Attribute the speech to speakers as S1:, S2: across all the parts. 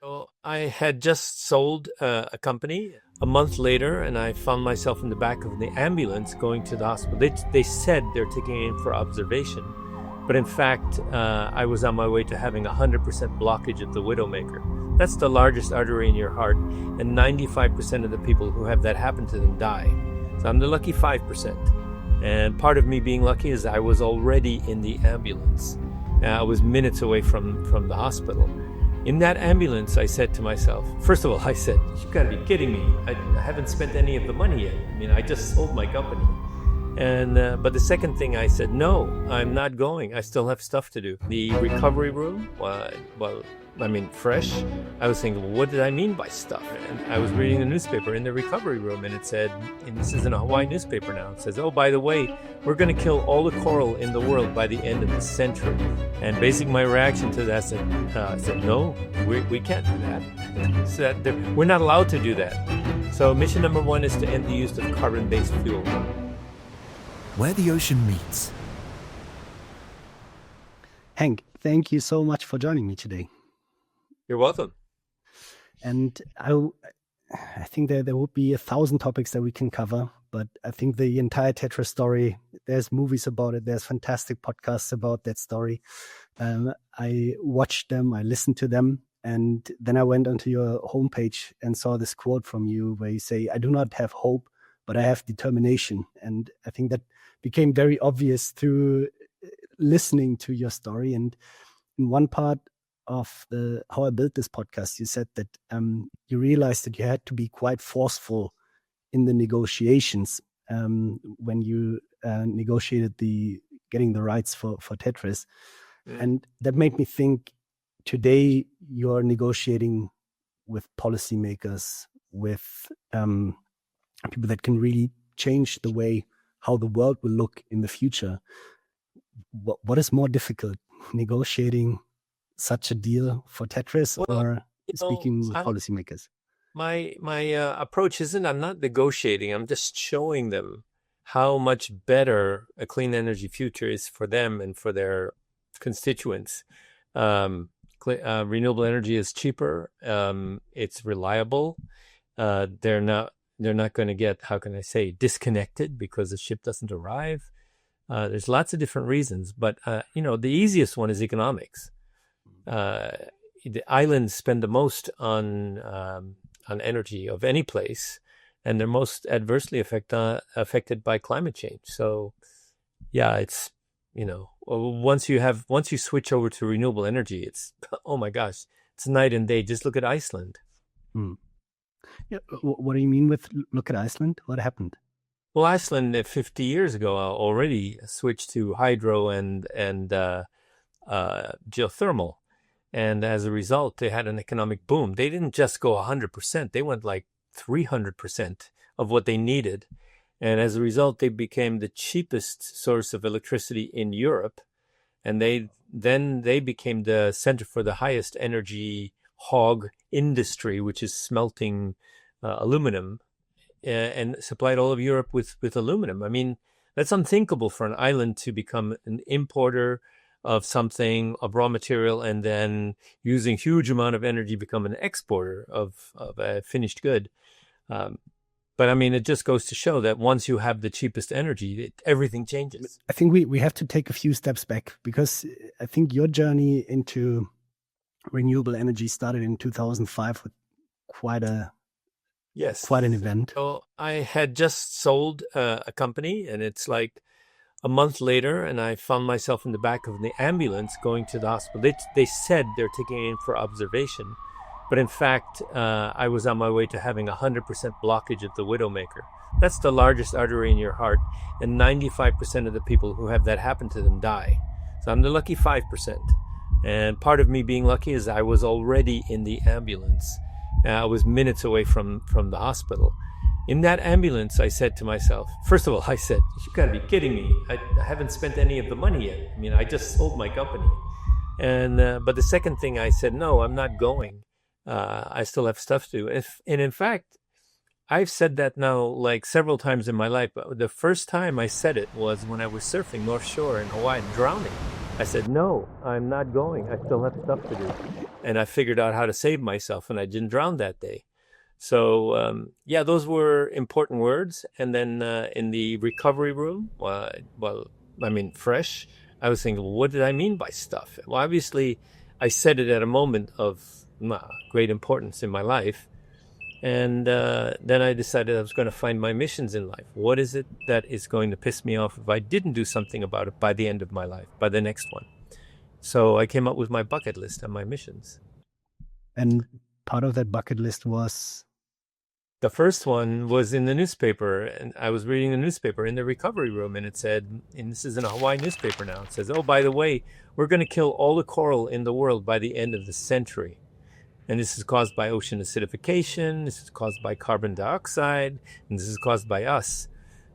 S1: So I had just sold a company a month later, and I found myself in the back of the ambulance going to the hospital. They said they're taking it in for observation, but in fact, I was on my way to having 100% blockage of the widowmaker. That's the largest artery in your heart, and 95% of the people who have that happen to them die. So I'm the lucky 5%. And part of me being lucky is I was already in the ambulance. I was minutes away from the hospital. In that ambulance, I said to myself, first of all, I said, you've got to be kidding me. I haven't spent any of the money yet. I mean, I just sold my company. And but the second thing I said, no, I'm not going. I still have stuff to do. The recovery room, fresh. I was thinking, well, what did I mean by stuff? And I was reading the newspaper in the recovery room, and it said, and this is in a Hawaii newspaper now, it says, oh, by the way, we're going to kill all the coral in the world by the end of the century. And basically my reaction to that I said, no, we can't do that. So we're not allowed to do that. So mission number 1 is to end the use of carbon-based fuel.
S2: Where the ocean meets.
S3: Henk, thank you so much for joining me today.
S1: You're welcome.
S3: And I think there would be 1,000 topics that we can cover, but I think the entire Tetris story, there's movies about it, there's fantastic podcasts about that story. I watched them, I listened to them, and then I went onto your homepage and saw this quote from you where you say, I do not have hope, but I have determination. And I think that became very obvious through listening to your story. And in one part of how I built this podcast, you said that you realized that you had to be quite forceful in the negotiations when you negotiated getting the rights for Tetris. And that made me think, today you're negotiating with policymakers, with people that can really change the way how the world will look in the future. What is more difficult, negotiating such a deal for Tetris, or speaking with policymakers?
S1: My approach isn't, I'm not negotiating, I'm just showing them how much better a clean energy future is for them and for their constituents. Renewable energy is cheaper, it's reliable, they're not going to get, how can I say, disconnected because the ship doesn't arrive. There's lots of different reasons, but the easiest one is economics. The islands spend the most on energy of any place, and they're most adversely affected by climate change. So, yeah, it's once you switch over to renewable energy, it's oh my gosh, it's night and day. Just look at Iceland.
S3: Yeah, what do you mean with look at Iceland? What happened?
S1: Well, Iceland 50 years ago already switched to hydro and geothermal. And as a result, they had an economic boom. They didn't just go 100%. They went like 300% of what they needed. And as a result, they became the cheapest source of electricity in Europe. And they became the center for the highest energy hog industry, which is smelting aluminum, and supplied all of Europe with aluminum. I mean, that's unthinkable for an island to become an importer of something, of raw material, and then using huge amount of energy become an exporter of a finished good. But I mean, it just goes to show that once you have the cheapest energy, everything changes.
S3: I think we have to take a few steps back, because I think your journey into renewable energy started in 2005 with quite an event.
S1: So I had just sold a company, and it's like a month later, and I found myself in the back of the ambulance going to the hospital. They said they're taking it in for observation, but in fact, I was on my way to having 100% blockage of the widowmaker. That's the largest artery in your heart, and 95% of the people who have that happen to them die. So I'm the lucky 5%. And part of me being lucky is I was already in the ambulance. I was minutes away from the hospital. In that ambulance, I said to myself, first of all, I said, you've got to be kidding me. I haven't spent any of the money yet. I mean, I just sold my company. And but the second thing I said, no, I'm not going. I still have stuff to do. And in fact, I've said that now like several times in my life. But the first time I said it was when I was surfing North Shore in Hawaii, drowning. I said, no, I'm not going. I still have stuff to do. And I figured out how to save myself, and I didn't drown that day. So, yeah, those were important words. And then in the recovery room, well, I mean, fresh, I was thinking, well, what did I mean by stuff? Well, obviously, I said it at a moment of great importance in my life. And then I decided I was going to find my missions in life. What is it that is going to piss me off if I didn't do something about it by the end of my life, by the next one? So I came up with my bucket list and my missions.
S3: And part of that bucket list was?
S1: The first one was in the newspaper, and I was reading the newspaper in the recovery room, and it said, and this is in a Hawaii newspaper now, it says, oh, by the way, we're going to kill all the coral in the world by the end of the century. And this is caused by ocean acidification, this is caused by carbon dioxide, and this is caused by us.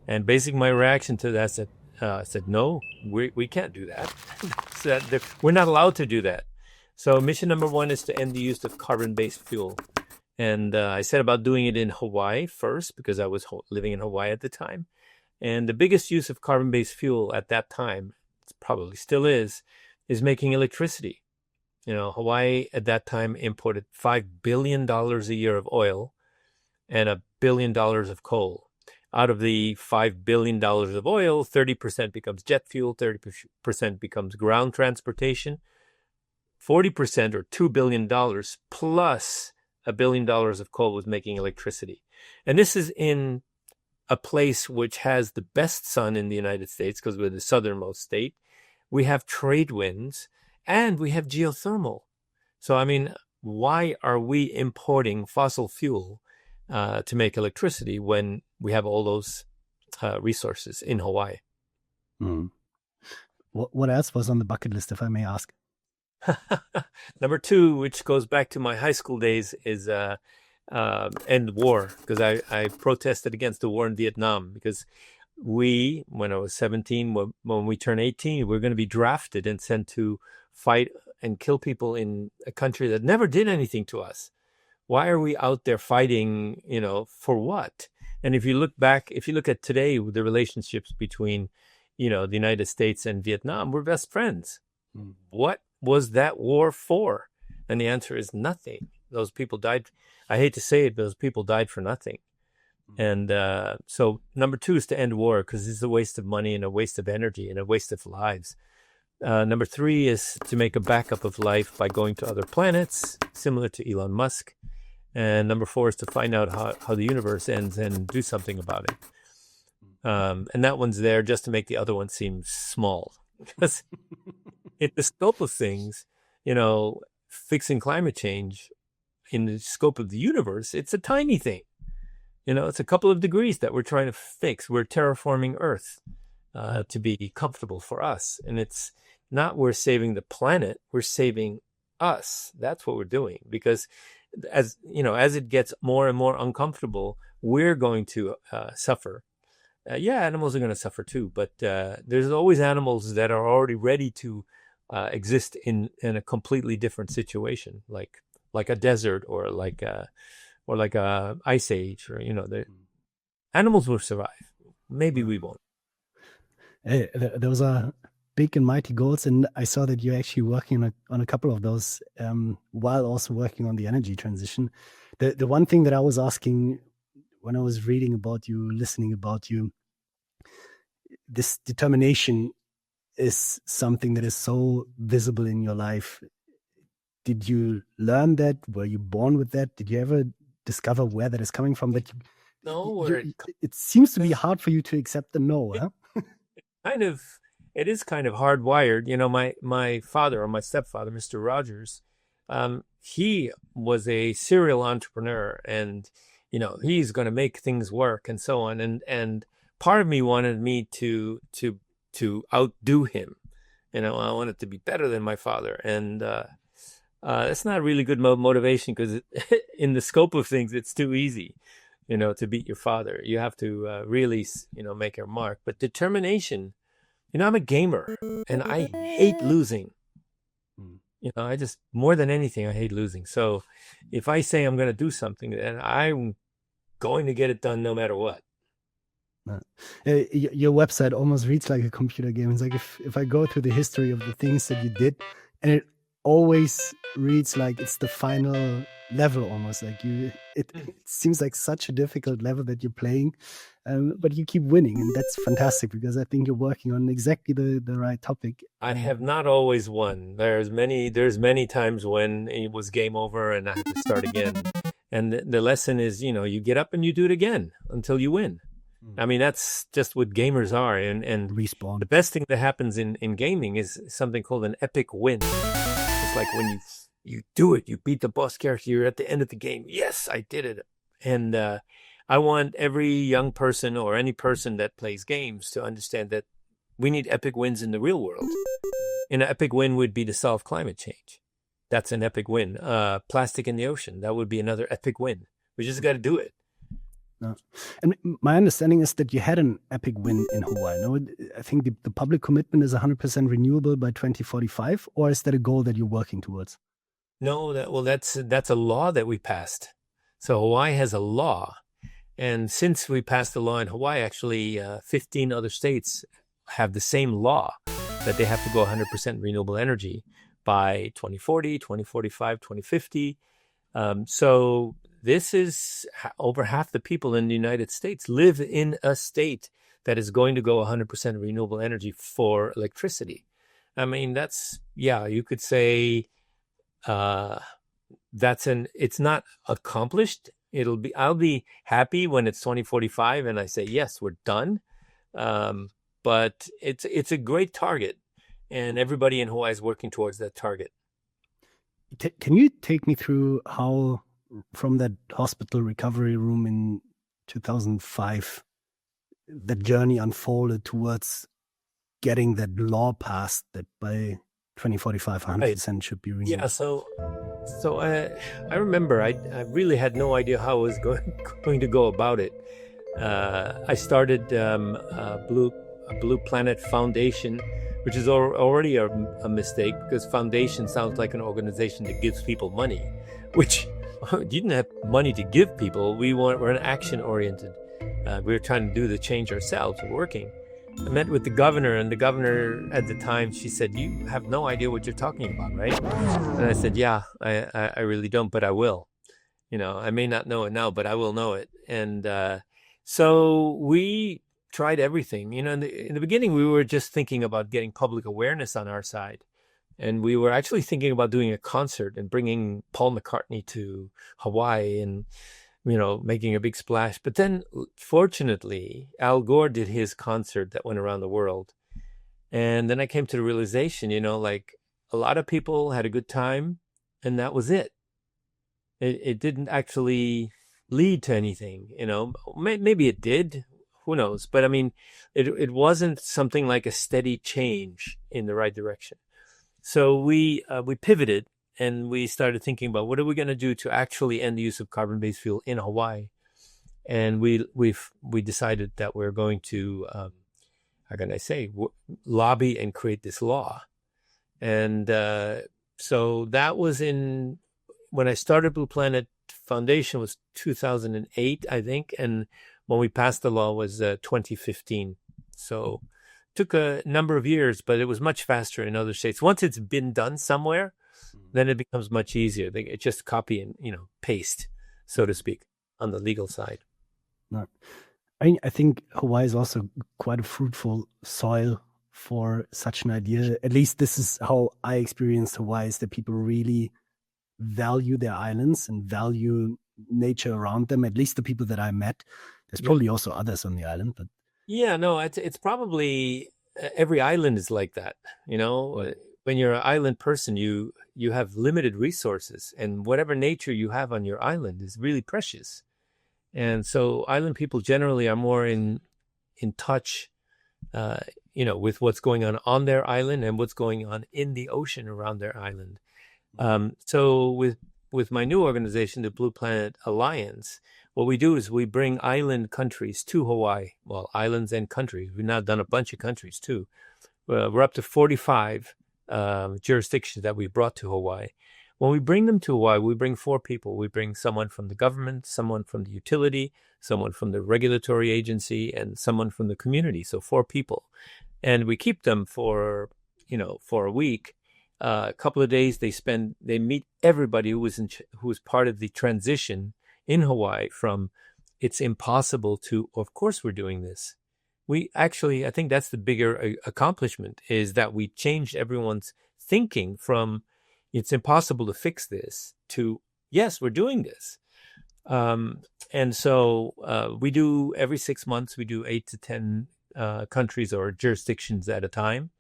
S1: And basically my reaction to that said, no, we can't do that. We're not allowed to do that. So mission number one is to end the use of carbon-based fuel. And I set about doing it in Hawaii first because I was living in Hawaii at the time. And the biggest use of carbon-based fuel at that time, it probably still is making electricity. You know, Hawaii at that time imported $5 billion a year of oil and $1 billion of coal. Out of the $5 billion of oil, 30% becomes jet fuel, 30% becomes ground transportation, 40% or $2 billion plus $1 billion of coal was making electricity. And this is in a place which has the best sun in the United States because we're the southernmost state. We have trade winds and we have geothermal. So, I mean, why are we importing fossil fuel to make electricity when we have all those resources in Hawaii?
S3: Mm. What else was on the bucket list, if I may ask?
S1: Number two, which goes back to my high school days, is end war, because I protested against the war in Vietnam because when I was 17, when we turn 18, we're going to be drafted and sent to fight and kill people in a country that never did anything to us. Why are we out there fighting, for what? And if you look at today, the relationships between, the United States and Vietnam, we're best friends. Mm. What was that war for? And the answer is nothing. Those people died. I hate to say it, but those people died for nothing. And so number two is to end war because it's a waste of money and a waste of energy and a waste of lives. Number three is to make a backup of life by going to other planets, similar to Elon Musk. And number four is to find out how the universe ends and do something about it. And that one's there just to make the other one seem small. Because in the scope of things, fixing climate change in the scope of the universe, it's a tiny thing. It's a couple of degrees that we're trying to fix. We're terraforming Earth to be comfortable for us. And it's not we're saving the planet, we're saving us. That's what we're doing. Because as it gets more and more uncomfortable, we're going to suffer. Animals are going to suffer too, but there's always animals that are already ready to exist in a completely different situation, like a desert or like a ice age, or the animals will survive. Maybe we won't.
S3: Hey, those are big and mighty goals, and I saw that you're actually working on a couple of those while also working on the energy transition. The one thing that I was asking when I was reading about you, listening about you, this determination is something that is so visible in your life. Did you learn that? Were you born with that? Did you ever discover where that is coming from?
S1: No,
S3: it seems to be hard for you to accept the no. Huh?
S1: It is kind of hardwired. My father, or my stepfather, Mr. Rogers, he was a serial entrepreneur, and he's going to make things work and so on. And part of me wanted me to outdo him. I wanted to be better than my father. And that's not really good motivation because in the scope of things, it's too easy, to beat your father. You have to really, make your mark. But determination, I'm a gamer and I hate losing. I just, more than anything, I hate losing. So if I say I'm going to do something, then I'm going to get it done no matter what.
S3: Uh, your website almost reads like a computer game. It's like if I go through the history of the things that you did, and it always reads like it's the final level, almost like it seems like such a difficult level that you're playing, but you keep winning, and that's fantastic because I think you're working on exactly the right topic.
S1: I have not always won. There's many times when it was game over and I had to start again. And the lesson is, you get up and you do it again until you win. I mean, that's just what gamers are. And
S3: Respawn.
S1: the best thing that happens in gaming is something called an epic win. It's like when you do it, you beat the boss character, you're at the end of the game. Yes, I did it. And I want every young person or any person that plays games to understand that we need epic wins in the real world. And an epic win would be to solve climate change. That's an epic win. Plastic in the ocean, that would be another epic win. We just got to do it.
S3: No. And my understanding is that you had an epic win in Hawaii. No, I think the public commitment is 100% renewable by 2045, or is that a goal that you're working towards?
S1: No, that's a law that we passed. So Hawaii has a law, and since we passed the law in Hawaii, actually 15 other states have the same law that they have to go 100% renewable energy by 2040, 2045, 2050. So this is over half the people in the United States live in a state that is going to go 100% renewable energy for electricity. I mean, you could say it's not accomplished. I'll be happy when it's 2045 and I say, yes, we're done. But it's a great target and everybody in Hawaii is working towards that target.
S3: Can you take me through how, from that hospital recovery room in 2005, the journey unfolded towards getting that law passed that by 2045, 100% should be renewable?
S1: Yeah, so I remember I really had no idea how I was going to go about it. I started a Blue Planet Foundation, which is already a mistake because foundation sounds like an organization that gives people money, which you didn't have money to give people. We're an action-oriented. We were trying to do the change ourselves. We're working. I met with the governor, and the governor at the time, she said, "You have no idea what you're talking about, right?" And I said, "Yeah, I really don't, but I will. I may not know it now, but I will know it." And so we tried everything. In the beginning, we were just thinking about getting public awareness on our side. And we were actually thinking about doing a concert and bringing Paul McCartney to Hawaii and, making a big splash. But then, fortunately, Al Gore did his concert that went around the world. And then I came to the realization, like a lot of people had a good time and that was it. It didn't actually lead to anything, maybe it did. Who knows? But I mean, it wasn't something like a steady change in the right direction. So we pivoted and we started thinking about what are we going to do to actually end the use of carbon-based fuel in Hawaii. And we decided that we're going to, how can I say, lobby and create this law. And so that was when I started Blue Planet Foundation was 2008, I think. And when we passed the law was 2015. So it took a number of years, but it was much faster in other states. Once it's been done somewhere, then it becomes much easier. They just copy and paste, so to speak, on the legal side.
S3: No. I think Hawaii is also quite a fruitful soil for such an idea. At least this is how I experienced Hawaii, is that people really value their islands and value nature around them, at least the people that I met. There's probably also others on the island, but
S1: yeah, no, it's probably every island is like that. When you're an island person, you have limited resources, and whatever nature you have on your island is really precious. And so island people generally are more in touch, with what's going on their island and what's going on in the ocean around their island. So with my new organization, the Blue Planet Alliance, what we do is we bring island countries to Hawaii. Well, islands and countries. We've now done a bunch of countries too. We're up to 45 jurisdictions that we brought to Hawaii. When we bring them to Hawaii, we bring 4 people. We bring someone from the government, someone from the utility, someone from the regulatory agency, and someone from the community. So 4 people. And we keep them for a week. A couple of days they meet everybody who was part of the transition in Hawaii from it's impossible to, of course we're doing this. I think that's the bigger accomplishment, is that we changed everyone's thinking from it's impossible to fix this to, yes, we're doing this. And so we do every 6 months, we do 8 to 10 countries or jurisdictions at a time.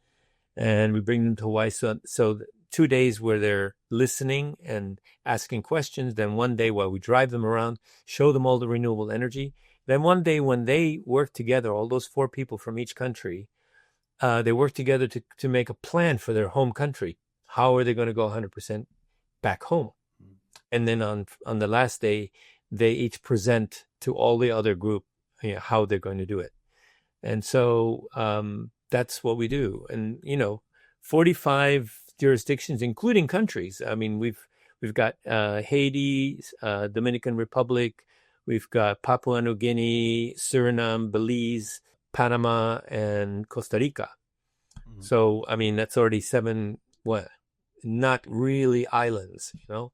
S1: And we bring them to Hawaii. So 2 days where they're listening and asking questions. Then 1 day while we drive them around, show them all the renewable energy. Then 1 day when they work together, all those 4 people from each country, they work together to make a plan for their home country. How are they going to go 100% back home? And then on the last day, they each present to all the other group how they're going to do it. And so that's what we do. And 45 jurisdictions, including countries. I mean, we've got Haiti, Dominican Republic, we've got Papua New Guinea, Suriname, Belize, Panama, and Costa Rica. Mm-hmm. So I mean, that's already 7. Not really islands, but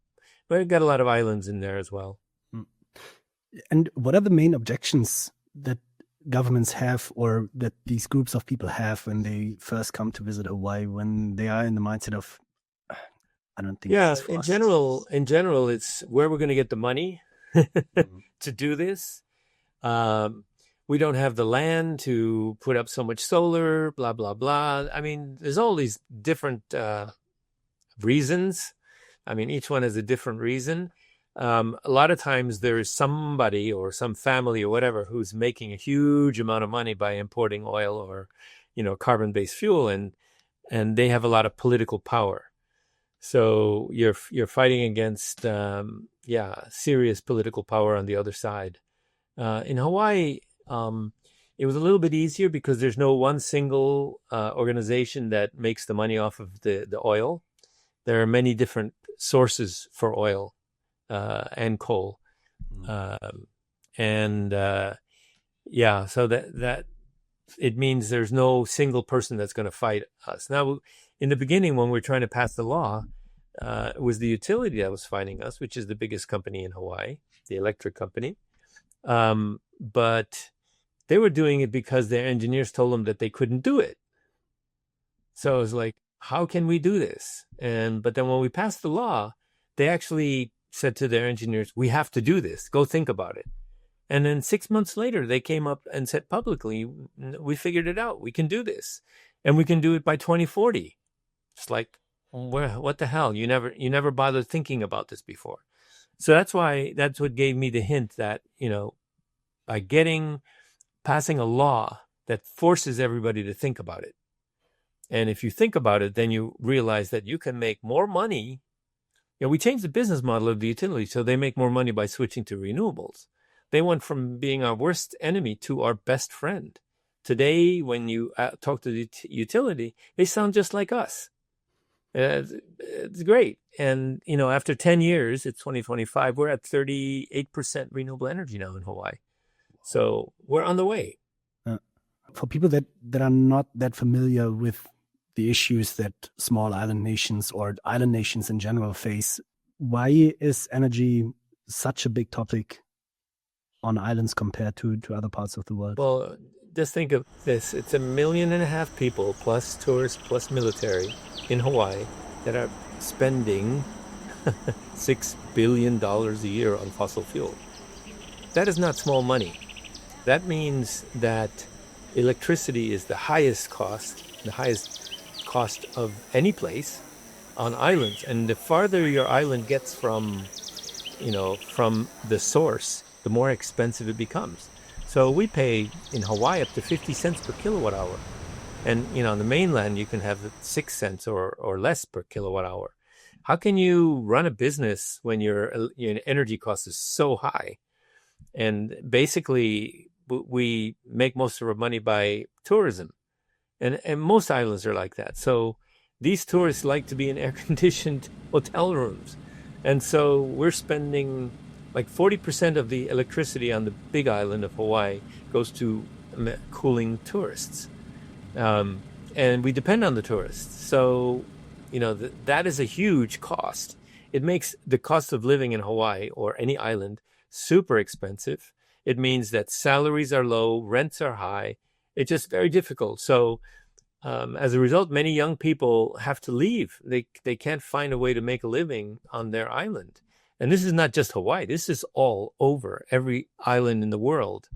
S1: we've got a lot of islands in there as well.
S3: And what are the main objections that governments have, or that these groups of people have, when they first come to visit Hawaii, when they are in the mindset of, I don't think.
S1: Yeah, in general, it's where we're going to get the money to do this. We don't have the land to put up so much solar, blah, blah, blah. I mean, there's all these different reasons. I mean, each one has a different reason. A lot of times there is somebody or some family or whatever who's making a huge amount of money by importing oil or, carbon-based fuel, and they have a lot of political power. So you're fighting against, serious political power on the other side. In Hawaii, it was a little bit easier because there's no one single organization that makes the money off of the oil. There are many different sources for oil. And coal. So that it means there's no single person that's going to fight us. Now, in the beginning, when we were trying to pass the law, it was the utility that was fighting us, which is the biggest company in Hawaii, the electric company. But they were doing it because their engineers told them that they couldn't do it. So it was like, how can we do this? But then when we passed the law, they actually said to their engineers, we have to do this. Go think about it. And then 6 months later, they came up and said publicly, we figured it out. We can do this. And we can do it by 2040. It's like, what the hell? You never bothered thinking about this before. So that's what gave me the hint that, by passing a law that forces everybody to think about it. And if you think about it, then you realize that you can make more money. We changed the business model of the utility so they make more money by switching to renewables. They went from being our worst enemy to our best friend. Today, when you talk to the utility, they sound just like us. It's great. And, after 10 years, it's 2025, we're at 38% renewable energy now in Hawaii. So we're on the way.
S3: For people that are not that familiar with the issues that small island nations or island nations in general face, why is energy such a big topic on islands compared to other parts of the world?
S1: Well, just think of this. It's 1.5 million people plus tourists plus military in Hawaii that are spending $6 billion a year on fossil fuel. That is not small money. That means that electricity is the highest cost of any place on islands. And the farther your island gets from the source, the more expensive it becomes. So we pay in Hawaii up to 50 cents per kilowatt hour. And, on the mainland, you can have 6 cents or less per kilowatt hour. How can you run a business when your energy cost is so high? And basically, we make most of our money by tourism. And most islands are like that. So these tourists like to be in air-conditioned hotel rooms. And so we're spending like 40% of the electricity on the big island of Hawaii goes to cooling tourists. And we depend on the tourists. So, that is a huge cost. It makes the cost of living in Hawaii or any island super expensive. It means that salaries are low, rents are high. It's just very difficult. So as a result, many young people have to leave. They can't find a way to make a living on their island. And this is not just Hawaii. This is all over every island in the world.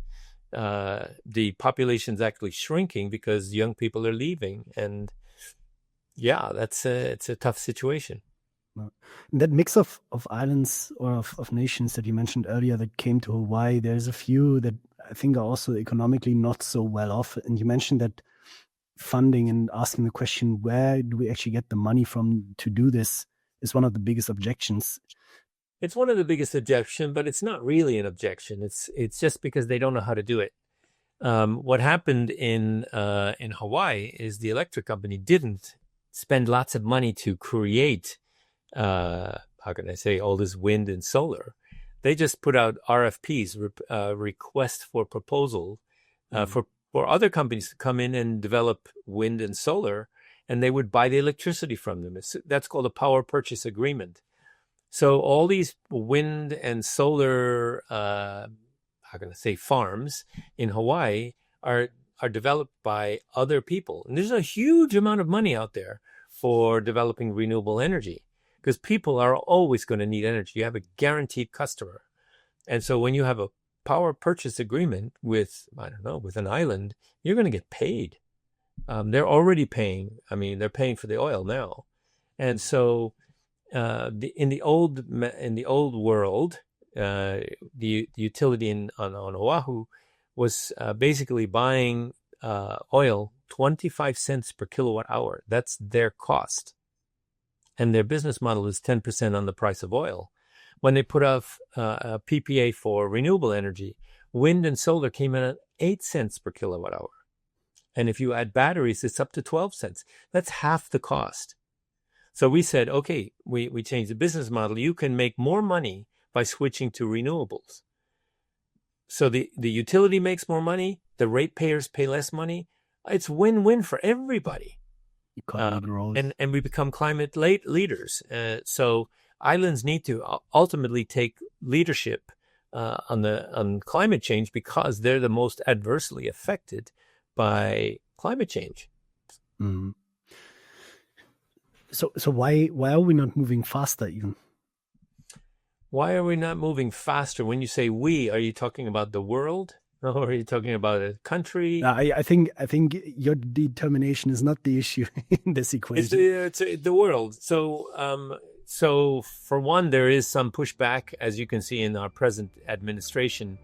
S1: The population is actually shrinking because young people are leaving. And yeah, it's a tough situation.
S3: That mix of islands or of nations that you mentioned earlier that came to Hawaii, there's a few that I think are also economically not so well off. And you mentioned that funding and asking the question, where do we actually get the money from to do this, is one of the biggest objections.
S1: It's one of the biggest objections, but it's not really an objection. It's just because they don't know how to do it. What happened in Hawaii is the electric company didn't spend lots of money to create how can I say, all this wind and solar. They just put out RFPs, requests for proposal, for other companies to come in and develop wind and solar, and they would buy the electricity from them. That's called a power purchase agreement. So all these wind and solar, how can I say, farms in Hawaii are developed by other people. And there's a huge amount of money out there for developing renewable energy, because people are always going to need energy. You have a guaranteed customer. And so when you have a power purchase agreement with, with an island, you're going to get paid. They're already paying. I mean, they're paying for the oil now. And so in the old world, the utility on Oahu was basically buying oil 25 cents per kilowatt hour. That's their cost. And their business model is 10% on the price of oil. When they put off a PPA for renewable energy, wind and solar came in at 8 cents per kilowatt hour. And if you add batteries, it's up to 12 cents. That's half the cost. So we said, okay, we changed the business model. You can make more money by switching to renewables. So the utility makes more money. The ratepayers pay less money. It's win-win for everybody. And we become climate leaders. So islands need to ultimately take leadership on climate change, because they're the most adversely affected by climate change.
S3: Mm. So why are we not moving faster even?
S1: Why are we not moving faster? When you say we, are you talking about the world? Or are you talking about a country?
S3: I think your determination is not the issue in this equation.
S1: It's the world. So for one, there is some pushback, as you can see in our present administration,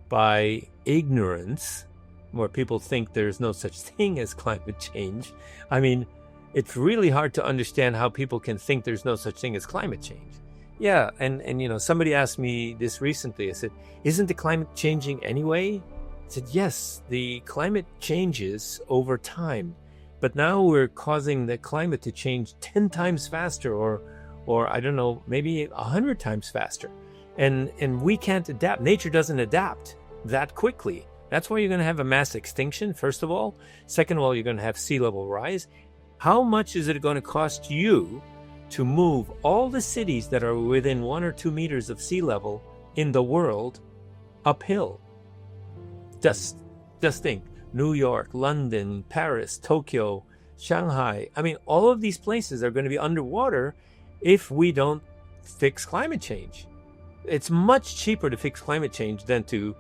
S1: by ignorance, where people think there's no such thing as climate change. I mean, it's really hard to understand how people can think there's no such thing as climate change. Yeah, and somebody asked me this recently. I said, isn't the climate changing anyway? I said, yes, the climate changes over time, but now we're causing the climate to change 10 times faster, or I don't know, maybe 100 times faster. And we can't adapt. Nature doesn't adapt that quickly. That's why you're going to have a mass extinction, first of all. Second of all, you're going to have sea level rise. How much is it going to cost you to move all the cities that are within 1 or 2 meters of sea level in the world uphill? Just think, New York, London, Paris, Tokyo, Shanghai. I mean, all of these places are going to be underwater if we don't fix climate change. It's much cheaper to fix climate change than to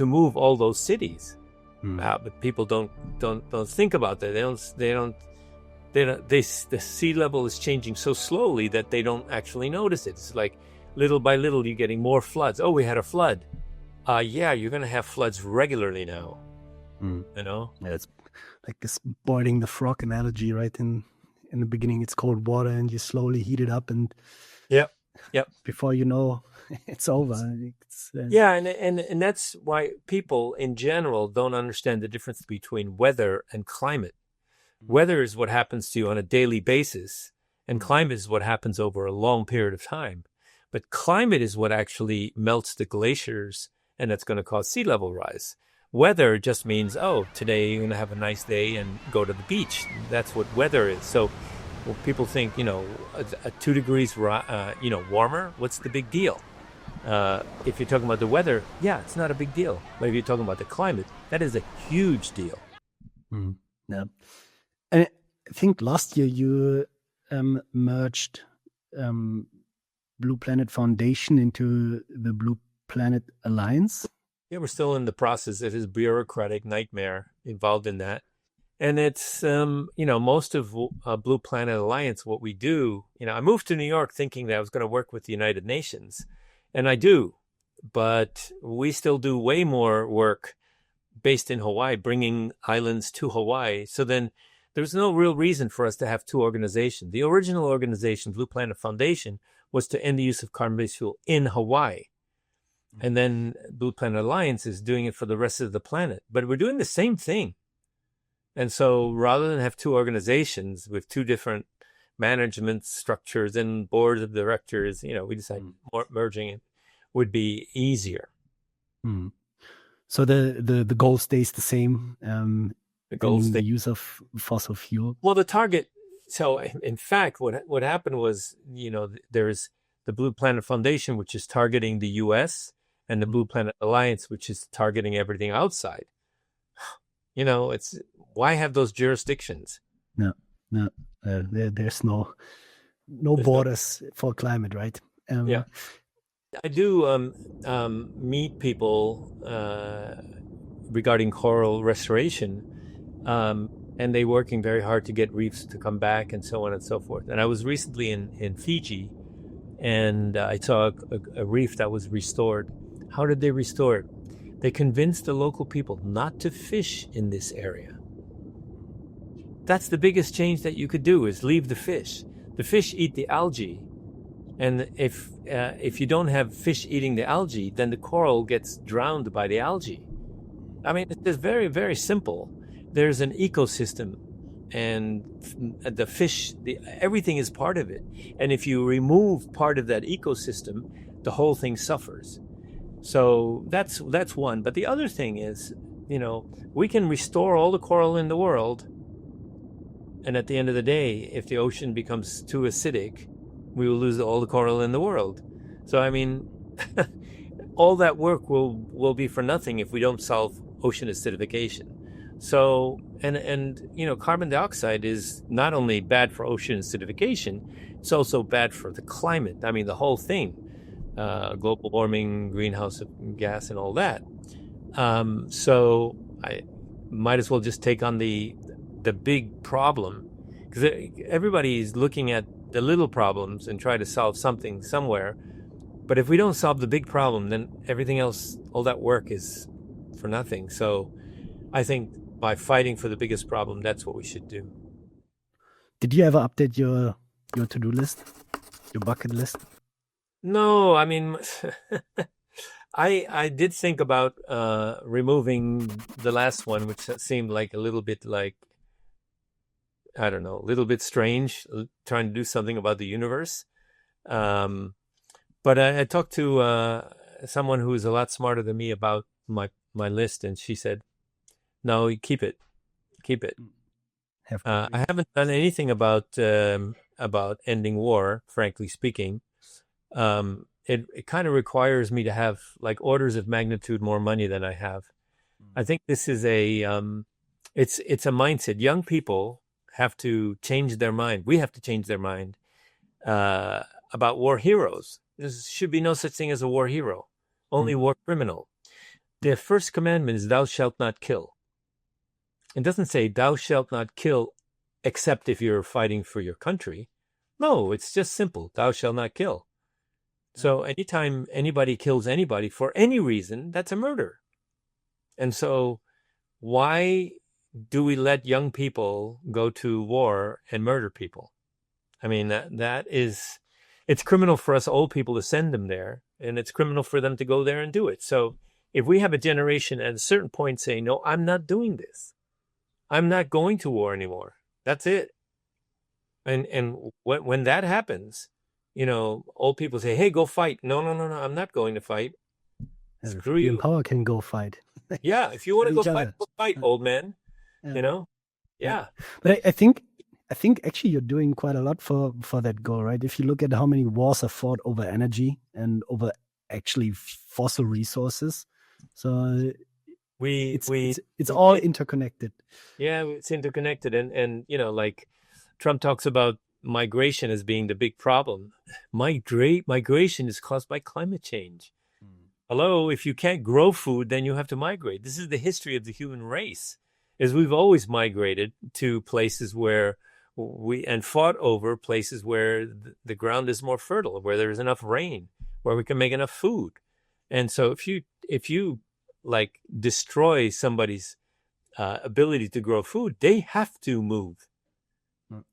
S1: move all those cities. But people don't think about that. The sea level is changing so slowly that they don't actually notice it. It's like little by little you're getting more floods. Oh, we had a flood. Yeah, you're going to have floods regularly now.
S3: Yeah, it's like this boiling the frog analogy, right? In the beginning, it's cold water, and you slowly heat it up, and
S1: yep.
S3: Before you know, it's over.
S1: Yeah, and that's why people in general don't understand the difference between weather and climate. Weather is what happens to you on a daily basis, and climate is what happens over a long period of time. But climate is what actually melts the glaciers, and that's going to cause sea level rise. Weather just means, oh, today you're going to have a nice day and go to the beach. That's what weather is. So well, people think, a 2 degrees, warmer, what's the big deal? If you're talking about the weather, yeah, it's not a big deal. But if you're talking about the climate, that is a huge deal.
S3: Yeah. And I think last year you merged Blue Planet Foundation into the Blue Planet Alliance.
S1: Yeah, we're still in the process. It is a bureaucratic nightmare involved in that. And it's, most of Blue Planet Alliance, what we do, I moved to New York thinking that I was going to work with the United Nations. And I do. But we still do way more work based in Hawaii, bringing islands to Hawaii. So then there's no real reason for us to have two organizations. The original organization, Blue Planet Foundation, was to end the use of carbon-based fuel in Hawaii. And then Blue Planet Alliance is doing it for the rest of the planet. But we're doing the same thing. And so rather than have two organizations with two different management structures and boards of directors, we decided merging it would be easier.
S3: So the goal stays the same.
S1: The goal stays
S3: the use of fossil fuel.
S1: Well, the target. So in fact, what happened was, there's the Blue Planet Foundation, which is targeting the U.S., and the Blue Planet Alliance, which is targeting everything outside. It's why have those jurisdictions?
S3: No. There's no borders for climate, right?
S1: Yeah. I do meet people regarding coral restoration, and they're working very hard to get reefs to come back and so on and so forth. And I was recently in Fiji, and I saw a reef that was restored. How did they restore it? They convinced the local people not to fish in this area. That's the biggest change that you could do, is leave the fish. The fish eat the algae. And if you don't have fish eating the algae, then the coral gets drowned by the algae. I mean, it's very, very simple. There's an ecosystem, and the fish, everything is part of it. And if you remove part of that ecosystem, the whole thing suffers. So that's one. But the other thing is, we can restore all the coral in the world, and at the end of the day, if the ocean becomes too acidic, we will lose all the coral in the world. So, I mean, all that work will be for nothing if we don't solve ocean acidification. So, and carbon dioxide is not only bad for ocean acidification, it's also bad for the climate. I mean, the whole thing, global warming, greenhouse gas, and all that. So I might as well just take on the big problem, because everybody is looking at the little problems and try to solve something somewhere. But if we don't solve the big problem, then everything else, all that work is for nothing. So I think by fighting for the biggest problem, that's what we should do.
S3: Did you ever update your to-do list, your bucket list?
S1: No, I mean, I did think about removing the last one, which seemed like a little bit like, I don't know, a little bit strange, trying to do something about the universe. But I talked to someone who is a lot smarter than me about my list, and she said, no, keep it. I haven't done anything about ending war, frankly speaking. It kind of requires me to have like orders of magnitude more money than I have. I think this is it's a mindset. Young people have to change their mind. We have to change their mind about war heroes. There should be no such thing as a war hero, only war criminal. The first commandment is thou shalt not kill. It doesn't say thou shalt not kill except if you're fighting for your country. No, it's just simple. Thou shalt not kill. So anytime anybody kills anybody for any reason, that's a murder. And so why do we let young people go to war and murder people? I mean, it's criminal for us old people to send them there, and it's criminal for them to go there and do it. So if we have a generation at a certain point saying, no, I'm not doing this, I'm not going to war anymore, That's it. And when that happens, old people say, "Hey, go fight." No, no, no, no. I'm not going to fight. Screw
S3: People
S1: you.
S3: in power can go fight.
S1: Yeah, if you want to go
S3: Each other.
S1: fight, old man.
S3: Yeah.
S1: Yeah.
S3: But I think actually you're doing quite a lot for that goal, right? If you look at how many wars are fought over energy and over actually fossil resources, so it's all interconnected.
S1: Yeah, it's interconnected, and like Trump talks about migration as being the big problem. Migration is caused by climate change. Hello, if you can't grow food, then you have to migrate. This is the history of the human race, is we've always migrated to places where and fought over places where the ground is more fertile, where there's enough rain, where we can make enough food. And so if you like destroy somebody's ability to grow food, they have to move.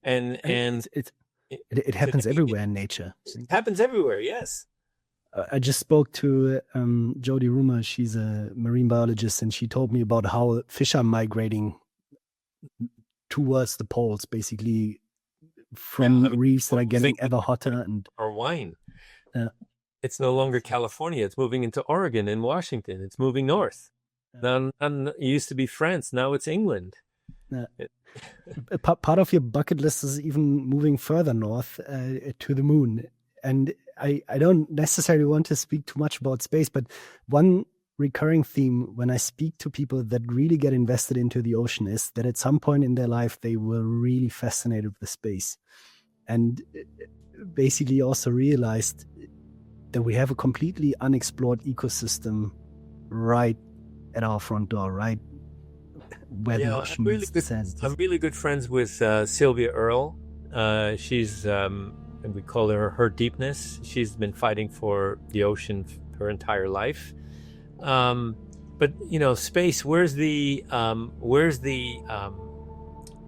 S1: And
S3: it happens everywhere in nature.
S1: It happens everywhere, yes.
S3: I just spoke to Jodie Rumer. She's a marine biologist, and she told me about how fish are migrating towards the poles, basically from reefs that are getting ever hotter.
S1: Or wine. It's no longer California. It's moving into Oregon and Washington. It's moving north. Then it used to be France. Now it's England.
S3: Part of your bucket list is even moving further north to the moon. And I don't necessarily want to speak too much about space, but one recurring theme when I speak to people that really get invested into the ocean is that at some point in their life, they were really fascinated with space and basically also realized that we have a completely unexplored ecosystem right at our front door, right where the ocean meets the sand.
S1: I'm really good friends with Sylvia Earle. She's... and we call her deepness. She's been fighting for the ocean her entire life. But space, where's the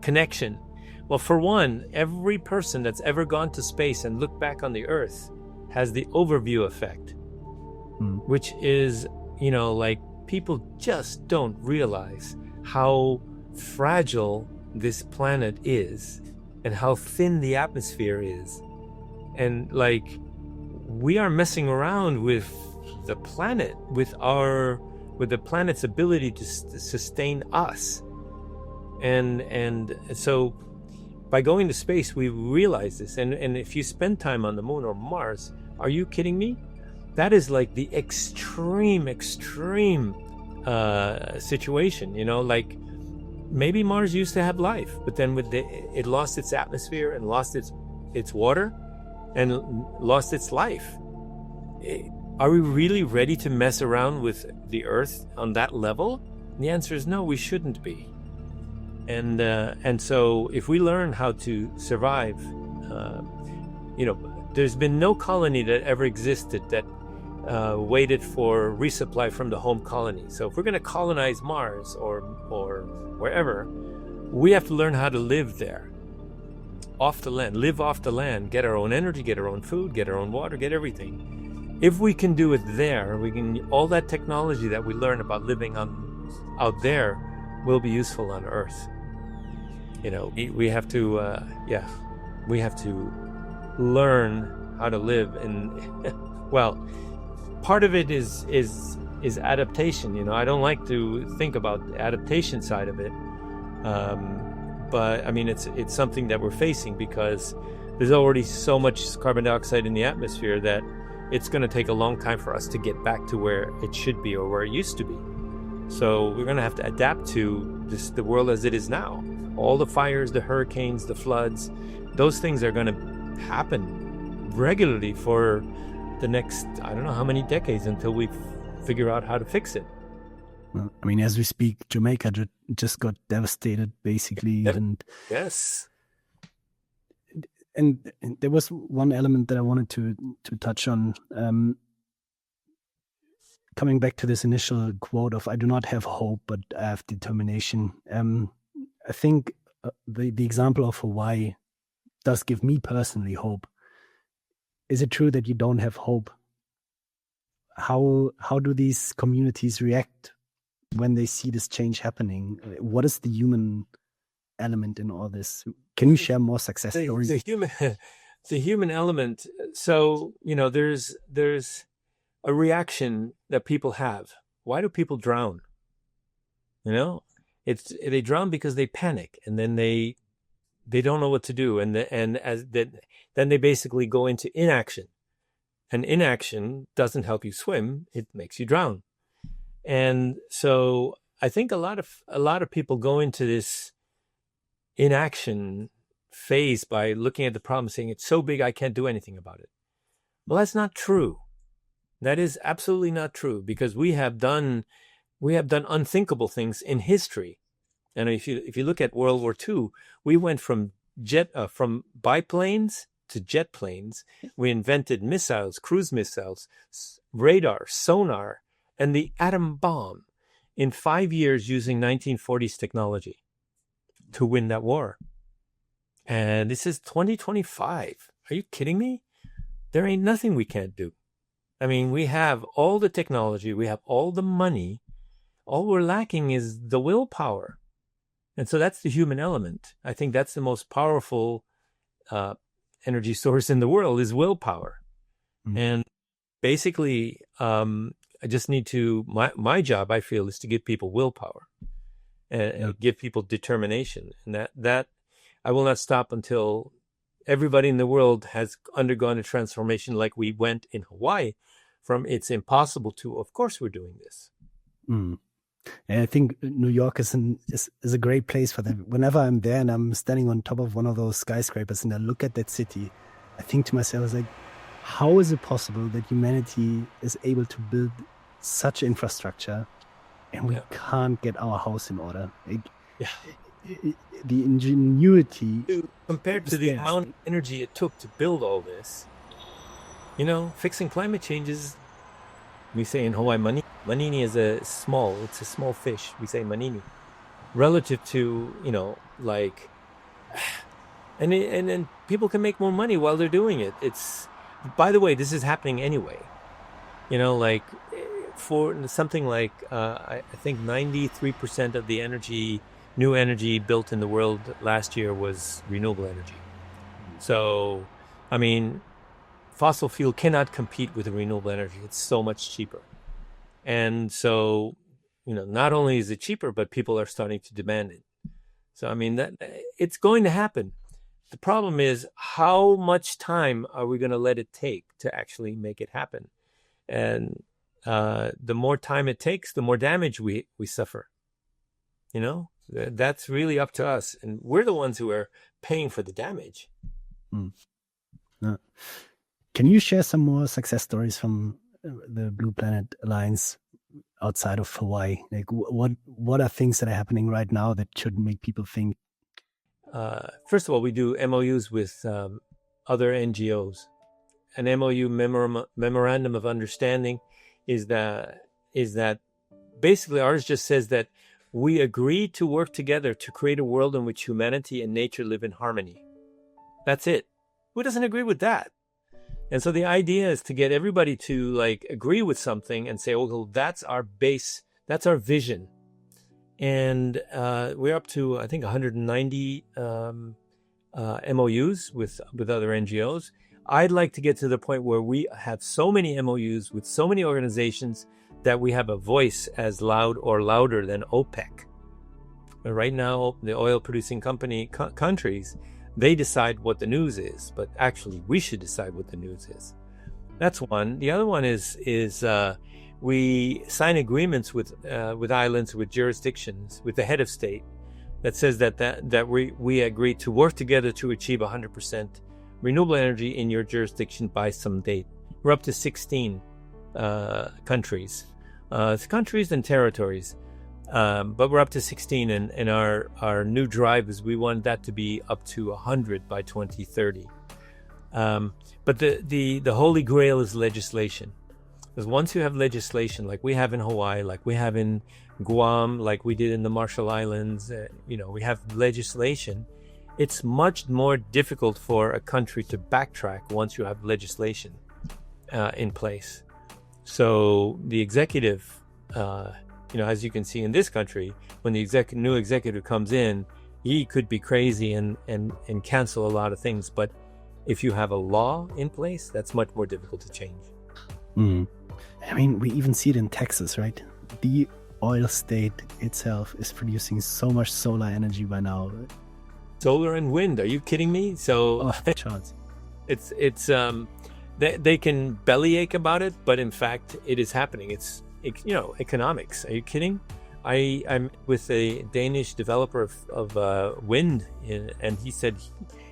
S1: connection? Well, for one, every person that's ever gone to space and looked back on the Earth has the overview effect, which is, like people just don't realize how fragile this planet is and how thin the atmosphere is. And like, we are messing around with the planet, with the planet's ability to sustain us. And so by going to space, we realize this. And if you spend time on the moon or Mars, are you kidding me? That is like the extreme situation, like maybe Mars used to have life, but then it lost its atmosphere and lost its water and lost its life. Are we really ready to mess around with the Earth on that level? The answer is no, we shouldn't be. And so if we learn how to survive, there's been no colony that ever existed that waited for resupply from the home colony. So if we're going to colonize Mars or wherever, we have to learn how to live there. Off the land, live off the land, get our own energy, get our own food, get our own water, get everything. If we can do it there, all that technology that we learn about living out there will be useful on Earth. We have to, we have to learn how to live. And well, part of it is adaptation. I don't like to think about the adaptation side of it. But I mean, it's something that we're facing because there's already so much carbon dioxide in the atmosphere that it's going to take a long time for us to get back to where it should be or where it used to be. So we're going to have to adapt to the world as it is now. All the fires, the hurricanes, the floods, those things are going to happen regularly for the next, I don't know how many decades until we figure out how to fix it.
S3: Well, I mean, as we speak, Jamaica just got devastated, basically.
S1: Yep.
S3: And
S1: yes.
S3: And there was one element that I wanted to touch on. Coming back to this initial quote of "I do not have hope, but I have determination." I think the example of Hawaii does give me personally hope. Is it true that you don't have hope? How do these communities react when they see this change happening? What is the human element in all this? Can you share more success stories?
S1: The human element. So, there's a reaction that people have. Why do people drown? They drown because they panic, and then they don't know what to do, then they basically go into inaction, and inaction doesn't help you swim; it makes you drown. And so I think a lot of people go into this inaction phase by looking at the problem, saying it's so big I can't do anything about it. Well, that's not true. That is absolutely not true, because we have done unthinkable things in history. And if you look at World War II, we went from biplanes to jet planes. We invented missiles, cruise missiles, radar, sonar, and the atom bomb in 5 years using 1940s technology to win that war. And this is 2025. Are you kidding me? There ain't nothing we can't do. I mean, we have all the technology, we have all the money. All we're lacking is the willpower. And so that's the human element. I think that's the most powerful energy source in the world, is willpower. Mm-hmm. And basically, I just need to, my job, I feel, is to give people willpower and give people determination. And that I will not stop until everybody in the world has undergone a transformation like we went in Hawaii, from it's impossible to, of course, we're doing this.
S3: Mm. And I think New York is a great place for that. Whenever I'm there and I'm standing on top of one of those skyscrapers and I look at that city, I think to myself, like, how is it possible that humanity is able to build such infrastructure and we can't get our house in order? The ingenuity.
S1: Compared to the amount of energy it took to build all this, fixing climate change is, we say in Hawaii, manini is it's a small fish. We say manini. Relative to, and then people can make more money while they're doing it. By the way, this is happening anyway. For something like, I think 93% of the new energy built in the world last year was renewable energy. So, I mean, fossil fuel cannot compete with the renewable energy. It's so much cheaper. And so, not only is it cheaper, but people are starting to demand it. So, I mean, that it's going to happen. The problem is, how much time are we going to let it take to actually make it happen? And the more time it takes, the more damage we suffer. That's really up to us. And we're the ones who are paying for the damage.
S3: Mm. Can you share some more success stories from the Blue Planet Alliance outside of Hawaii? Like, what are things that are happening right now that should make people think?
S1: First of all, we do MOUs with other NGOs. An MOU, memorandum of understanding, is that basically ours just says that we agree to work together to create a world in which humanity and nature live in harmony. That's it. Who doesn't agree with that? And so the idea is to get everybody to agree with something and say, well, that's our base, that's our vision. And we're up to, I think, 190 MOUs with other NGOs. I'd like to get to the point where we have so many MOUs with so many organizations that we have a voice as loud or louder than OPEC. But right now, the oil-producing countries, they decide what the news is, but actually we should decide what the news is. That's one. The other one is we sign agreements with islands, with jurisdictions, with the head of state, that says that we agree to work together to achieve 100% renewable energy in your jurisdiction by some date. We're up to 16 countries and territories, but we're up to 16, and our new drive is we want that to be up to 100 by 2030. But the holy grail is legislation, because once you have legislation like we have in Hawaii, like we have in Guam, like we did in the Marshall Islands, we have legislation. It's much more difficult for a country to backtrack once you have legislation in place. So the executive, as you can see in this country, when the new executive comes in, he could be crazy and cancel a lot of things. But if you have a law in place, that's much more difficult to change.
S3: Mm. I mean, we even see it in Texas, right? The oil state itself is producing so much solar energy by now.
S1: Solar and wind, are you kidding me? So
S3: chance.
S1: it's they can bellyache about it, but in fact it is happening. It's economics. Are you kidding? I'm with a Danish developer of wind, and he said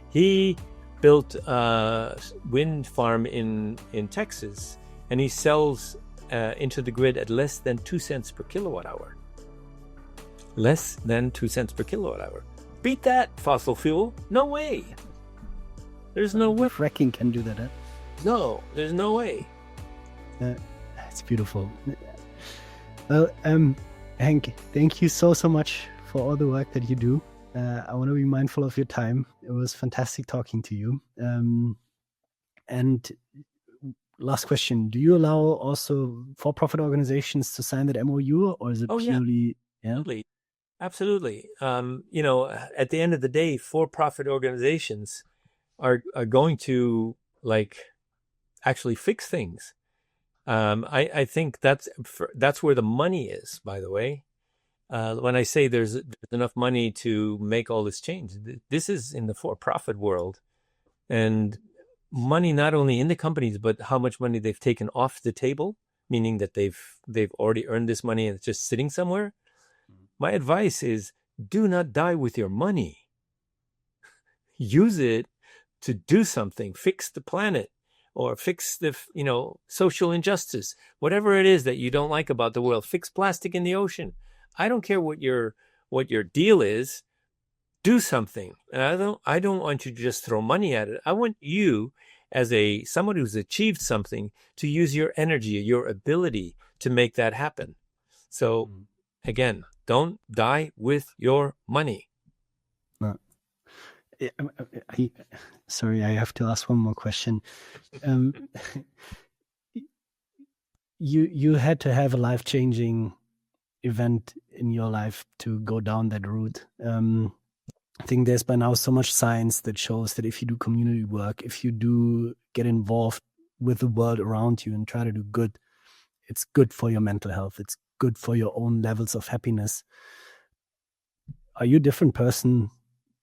S1: he built a wind farm in Texas, and he sells into the grid at less than 2 cents per kilowatt hour. Less than 2 cents per kilowatt hour. Beat that, fossil fuel. No way. There's no way.
S3: Fracking can do that, huh?
S1: No, there's no way.
S3: It's beautiful. Well, Henk, thank you so much for all the work that you do. I want to be mindful of your time. It was fantastic talking to you. And last question, do you allow also for-profit organizations to sign that MOU, or is it purely... Yeah?
S1: Absolutely. At the end of the day, for-profit organizations are going to actually fix things. I think that's where the money is, by the way. When I say there's enough money to make all this change, this is in the for-profit world, and money not only in the companies, but how much money they've taken off the table, meaning that they've already earned this money and it's just sitting somewhere. My advice is, do not die with your money. Use it to do something, fix the planet, or fix the social injustice, whatever it is that you don't like about the world. Fix plastic in the ocean. I don't care what your deal is. Do something. And I don't want you to just throw money at it. I want you, as someone who's achieved something, to use your energy, your ability to make that happen. So again, don't die with your money.
S3: Sorry, I have to ask one more question. You had to have a life-changing event in your life to go down that route. I think there's by now so much science that shows that if you do community work, if you do get involved with the world around you and try to do good, it's good for your mental health. It's good for your own levels of happiness. Are you a different person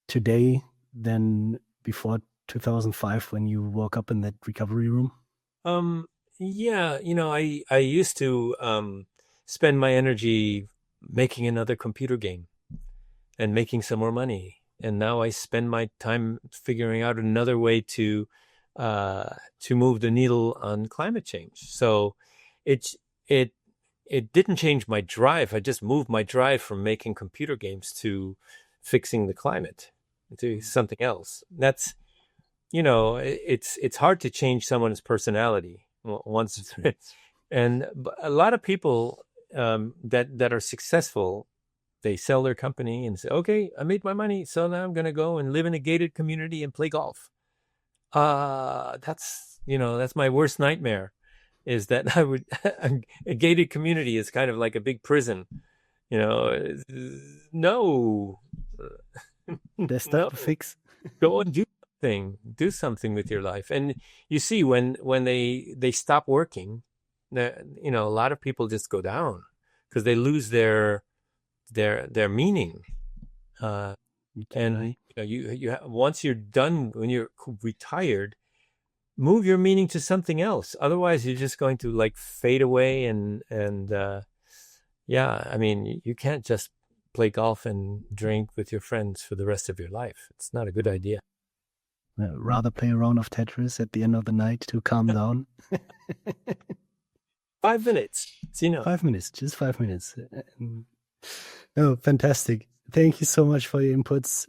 S3: today than before 2005 when you woke up in that recovery room?
S1: Yeah, I used to spend my energy making another computer game and making some more money. And now I spend my time figuring out another way to move the needle on climate change. So it didn't change my drive. I just moved my drive from making computer games to fixing the climate, to something else. That's, it's hard to change someone's personality once. And a lot of people that are successful, they sell their company and say, okay, I made my money, so now I'm going to go and live in a gated community and play golf. That's my worst nightmare, is that a gated community is kind of like a big prison. No.
S3: There's stuff to fix.
S1: Go and do something with your life. And you see, when they stop working, a lot of people just go down because they lose their meaning. And you once you're done, when you're retired, move your meaning to something else. Otherwise, you're just going to fade away. And you can't just play golf and drink with your friends for the rest of your life. It's not a good idea.
S3: Rather play a round of Tetris at the end of the night to calm down.
S1: 5 minutes.
S3: 5 minutes, just 5 minutes. Oh, fantastic. Thank you so much for your inputs.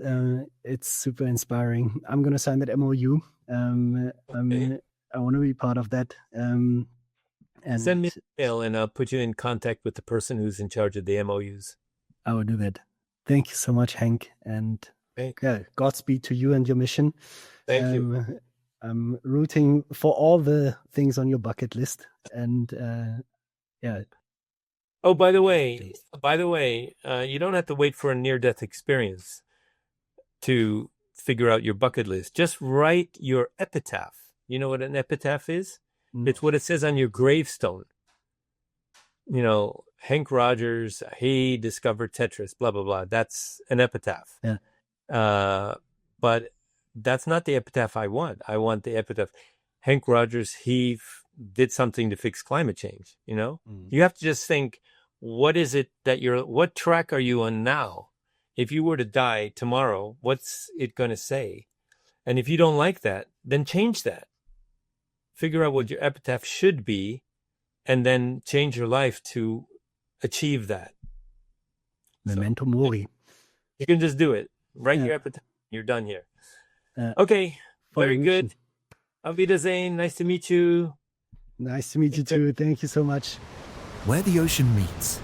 S3: It's super inspiring. I'm going to sign that MOU. Okay. I want to be part of that. And
S1: send me an email and I'll put you in contact with the person who's in charge of the MOUs.
S3: I will do that. Thank you so much, Henk. And Godspeed to you and your mission.
S1: Thank you.
S3: I'm rooting for all the things on your bucket list. And
S1: Oh, by the way, you don't have to wait for a near-death experience. to figure out your bucket list. Just write your epitaph. You know what an epitaph is? It's what it says on your gravestone. Henk Rogers, he discovered Tetris, blah, blah, blah. That's an epitaph.
S3: Yeah.
S1: But that's not the epitaph I want. I want the epitaph. Henk Rogers, he did something to fix climate change. You have to just think, what is it that what track are you on now? If you were to die tomorrow, what's it going to say? And if you don't like that, then change that. Figure out what your epitaph should be, and then change your life to achieve that.
S3: Memento mori.
S1: You can just do it. Write your epitaph. You're done here.
S3: Okay.
S1: Very good. Auf Wiedersehen. Nice to meet you.
S3: Nice to meet you too. Thank you so much.
S2: Where the ocean meets.